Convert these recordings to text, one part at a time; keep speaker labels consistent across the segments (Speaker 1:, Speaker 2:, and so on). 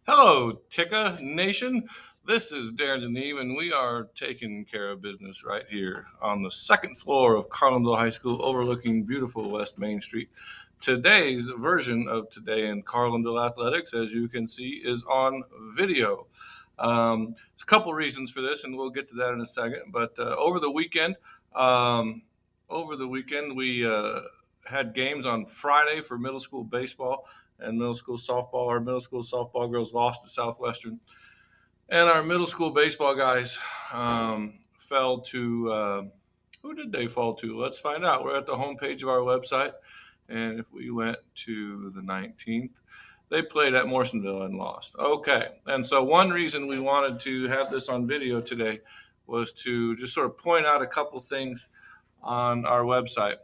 Speaker 1: Hello, Ticka Nation. This is Darren DeNeve, and we are taking care of business right here on the second floor of Carlinville High School, overlooking beautiful West Main Street. Today's version of Today in Carlinville Athletics, as you can see, is on video. There's a couple reasons for this, and we'll get to that in a second. But over the weekend, we had games on Friday for middle school baseball and middle school softball. Our middle school softball girls lost to Southwestern, and our middle school baseball guys fell to. Who did they fall to? Let's find out. We're at the homepage of our website, and if we went to the 19th, they played at Morrisonville and lost. Okay, and so one reason we wanted to have this on video today was to just sort of point out a couple things on our website.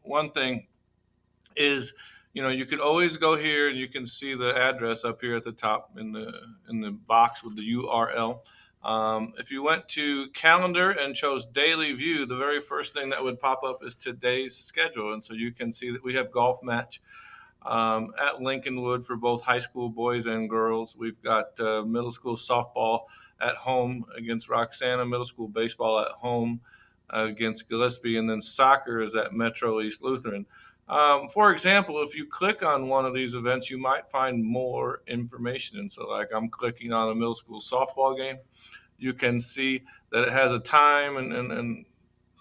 Speaker 1: One thing is, you could always go here and you can see the address up here at the top in the box with the URL. If you went to calendar and chose daily view, the very first thing that would pop up is today's schedule. And so you can see that we have golf match at Lincolnwood for both high school boys and girls. We've got middle school softball at home against Roxana, middle school baseball at home against Gillespie, and then soccer is at Metro East Lutheran. For example, if you click on one of these events, you might find more information. And so like I'm clicking on a middle school softball game, you can see that it has a time and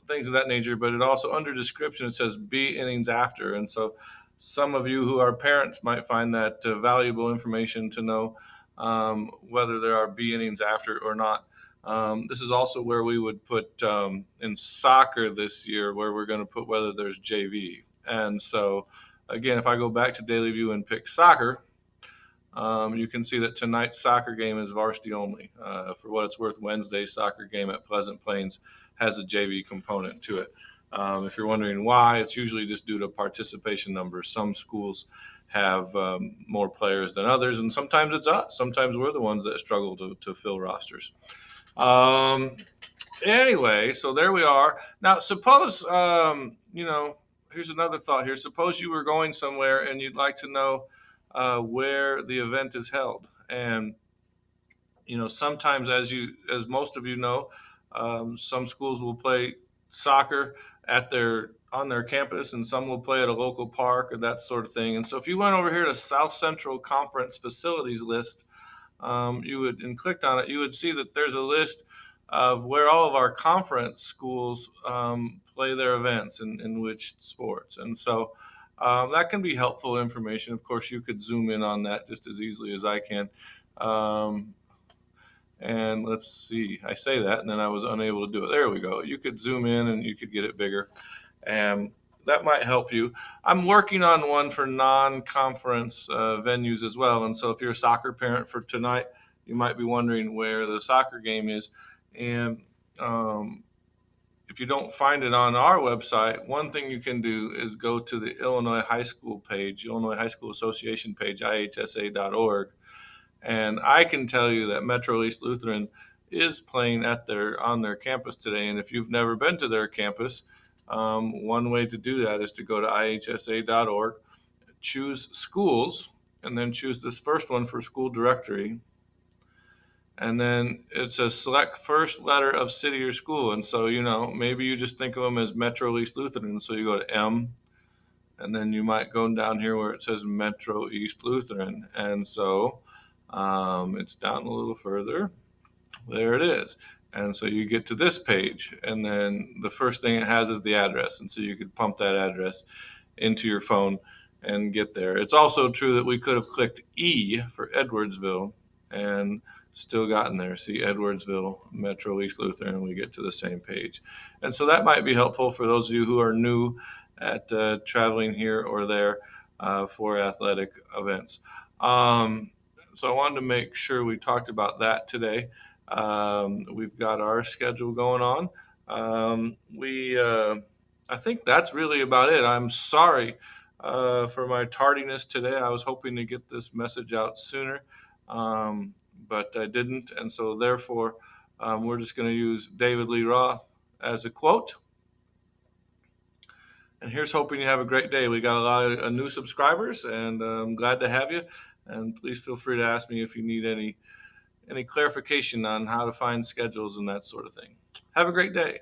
Speaker 1: things of that nature, but it also under description, it says B innings after. And so some of you who are parents might find that valuable information to know whether there are B innings after or not. This is also where we would put in soccer this year, where we're going to put whether there's JV. And so, again, if I go back to Daily View and pick soccer, you can see that tonight's soccer game is varsity only. For what it's worth, Wednesday's soccer game at Pleasant Plains has a JV component to it. If you're wondering why, it's usually just due to participation numbers. Some schools have more players than others, and sometimes it's us. Sometimes we're the ones that struggle to fill rosters. Anyway, so there we are. Now, suppose, here's another thought here. Suppose you were going somewhere and you'd like to know where the event is held. And, sometimes, as most of you know, some schools will play soccer on their campus, and some will play at a local park or that sort of thing. And so if you went over here to South Central Conference facilities list, and clicked on it, you would see that there's a list of where all of our conference schools play their events and in which sports. And so that can be helpful information. Of course, you could zoom in on that just as easily as I can. And let's see, I say that, and then I was unable to do it. There we go. You could zoom in and you could get it bigger. And that might help you. I'm working on one for non-conference venues as well. And so if you're a soccer parent for tonight, you might be wondering where the soccer game is. And if you don't find it on our website, one thing you can do is go to the Illinois High School page, Illinois High School Association page, ihsa.org. And I can tell you that Metro East Lutheran is playing on their campus today. And if you've never been to their campus, one way to do that is to go to ihsa.org, choose schools, and then choose this first one for school directory. And then it says select first letter of city or school. And so, maybe you just think of them as Metro East Lutheran. So you go to M, and then you might go down here where it says Metro East Lutheran. And so it's down a little further. There it is. And so you get to this page, and then the first thing it has is the address. And so you could pump that address into your phone and get there. It's also true that we could have clicked E for Edwardsville and still gotten there. See Edwardsville, Metro East Lutheran, and we get to the same page. And so that might be helpful for those of you who are new at traveling here or there for athletic events. So I wanted to make sure we talked about that today. We've got our schedule going on. I think that's really about it. I'm sorry for my tardiness today. I was hoping to get this message out sooner, but I didn't. And so therefore, we're just going to use David Lee Roth as a quote. And here's hoping you have a great day. We got a lot of new subscribers, and I'm glad to have you. And please feel free to ask me if you need any clarification on how to find schedules and that sort of thing. Have a great day.